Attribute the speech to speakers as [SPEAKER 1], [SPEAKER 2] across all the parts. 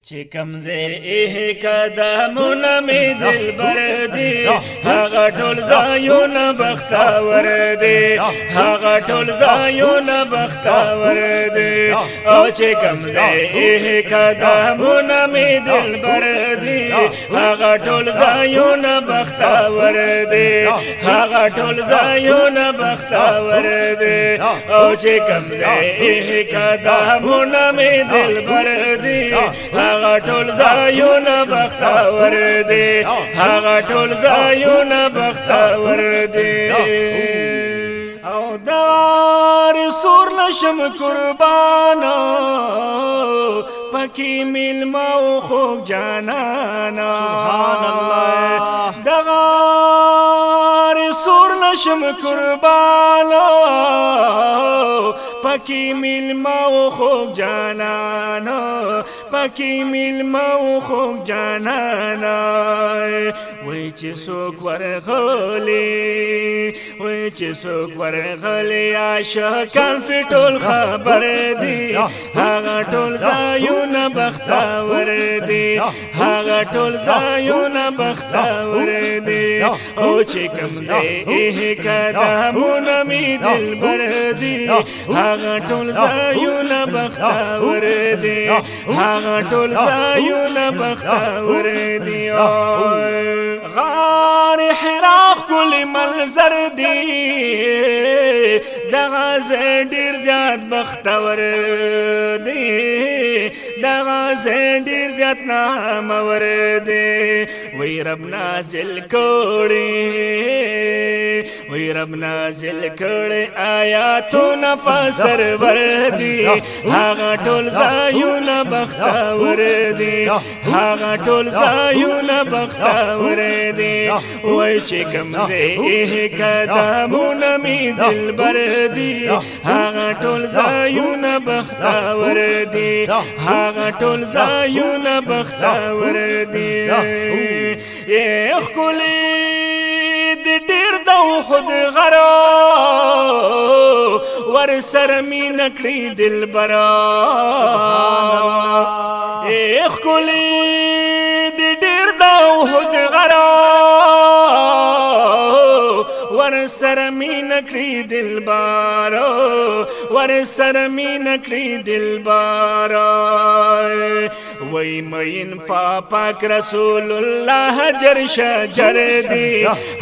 [SPEAKER 1] چې کمزه قدمونه می دلبر دی هغه ټول ځایونه بختور دی هغه ټول ځایونه بختور دی او چې کمزه قدمونه می دلبر دی هغه ټول ځایونه بختور دی هغه ټول ځایونه بختور دی او چې کمزه قدمونه می دلبر دی هغه ټول ځایونه بختور دی هغه ټول ځایونه بختور دی او دار سور نشم قربانا پکی ملما و خوب جانانا
[SPEAKER 2] سبحان الله
[SPEAKER 1] دغار سور نشم قربانا پکی ملما و خوب جانانا پکی ملما و خوب جانانا وی چه سوک ورغلی وی چه سوک ورغلی عاشقان فی ټول خبر دی هغه ټول ځایونه بختور دی هغه ټول ځایونه بختور دی او چې کمزه قدمونه می دلبر دی هغه ټول ځایونه بختور دی هغه ټول ځایونه بختور دی غار حراق کل منظر دی دغه ډیر زیات بختور دی دغه ډیر زیات نامور دی وی رب نازل کړي وی رب نازل کړي آیاتونه فسر ور دی هغه ټول ځایونه بختور دی هغه ټول ځایونه بختور دی وای چې کمزه قدمونه می دلبر دی هغه ټول ځایونه بختور دی هغه ټول ځایونه بختور دی خولي ډیر د خود غرا ور سر می نکړي دلبرا خولي ډیر د خود غرا ور سر می نکړي دلبرا ور سر می نکړي دلبرا وی مین پاک رسول الله جر شجر دی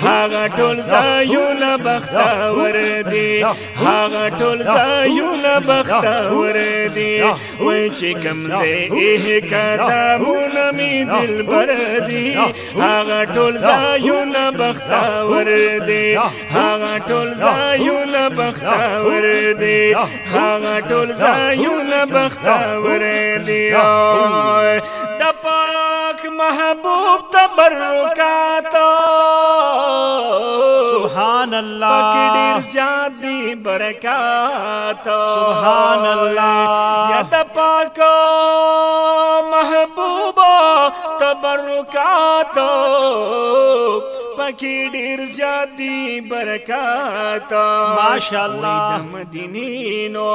[SPEAKER 1] هغه ټول ځایونه بختور دی هغه ټول ځایونه بختور دی وی چې کمزه قدمونه می دلبر دی هغه ټول ځایونه بختور دی هغه ټول ځایونه بختور دی هغه ټول ځایونه بختور دی د پاک محبوب تبرکات
[SPEAKER 2] سبحان الله
[SPEAKER 1] پاک ډیر زیات دی برکات
[SPEAKER 2] سبحان الله
[SPEAKER 1] یا د پاک محبوب تبرکات پاکی ډیر زیات دی برکات
[SPEAKER 2] ماشاءالله
[SPEAKER 1] د مدینینو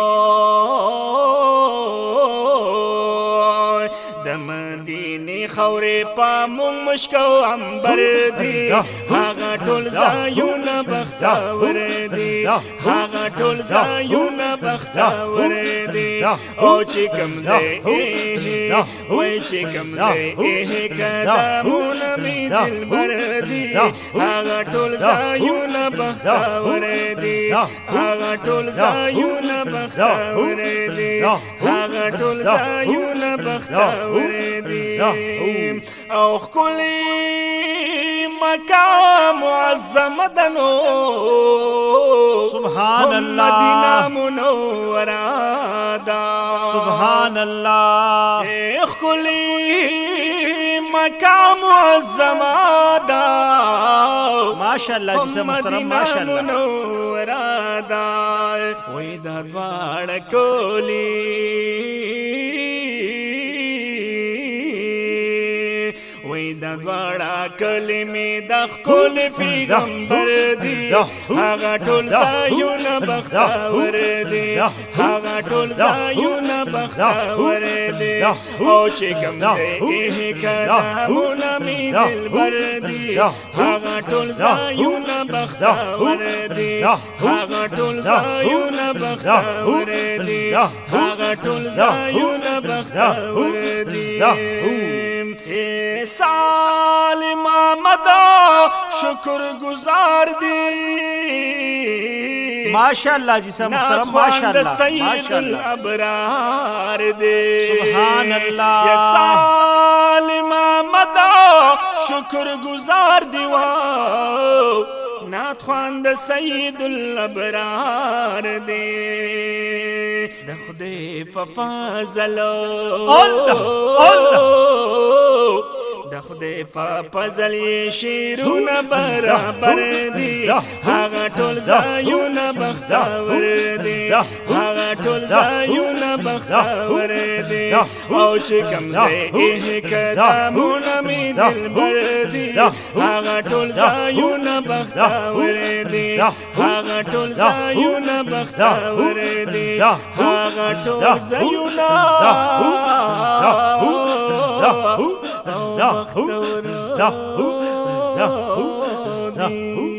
[SPEAKER 1] د مدینه خورې پامون مشکو عنبر دی هغه ټول ځایونه بختور دی هغه ټول ځایونه بختور دی او چې کمزه وای چې کمزه قدمونه می دلبر دی هغه ټول ځایونه بختور دی هغه ټول ځایونه بختور دی هغه ټول ځایونه بختور دی او خلی مکه معظمه دنو
[SPEAKER 2] سبحان الله
[SPEAKER 1] مدینه منوره دا
[SPEAKER 2] سبحان الله
[SPEAKER 1] خلی مکه معظمه دا
[SPEAKER 2] ماشاءالله جسم محترم ماشاءالله
[SPEAKER 1] منوره دا وی دا دواړه کولی وای د دواړه کلمې د ښکل پیغمبر دي هغه ټول ځایونه بختور دي هغه ټول ځایونه بختور دي او چې کوم ځای قدمونه مې دلبر دي هغه ټول ځایونه بختور دي هغه ټول ځایونه بختور دي هغه ټول ځایونه بختور دي سالم آمدا شکر گزار دی
[SPEAKER 2] ماشاءاللہ جی سب محترم ماشاءاللہ
[SPEAKER 1] سید الابرار دی
[SPEAKER 2] سبحان اللہ
[SPEAKER 1] یا سالم آمدا شکر گزار دی نات خواند سید الابرار دی د خدای ففضلو د خدای فضل شیرونه برابر دي هغه ټول ځایونه بختور دي هغه ټول ځایونه بختور دي او چې کوم ځای قدمونه مې دلبر دي هغه ټول ځایونه بختور دي هغه ټول ځایونه بختور دي هغه ټول ځایونه بختور دي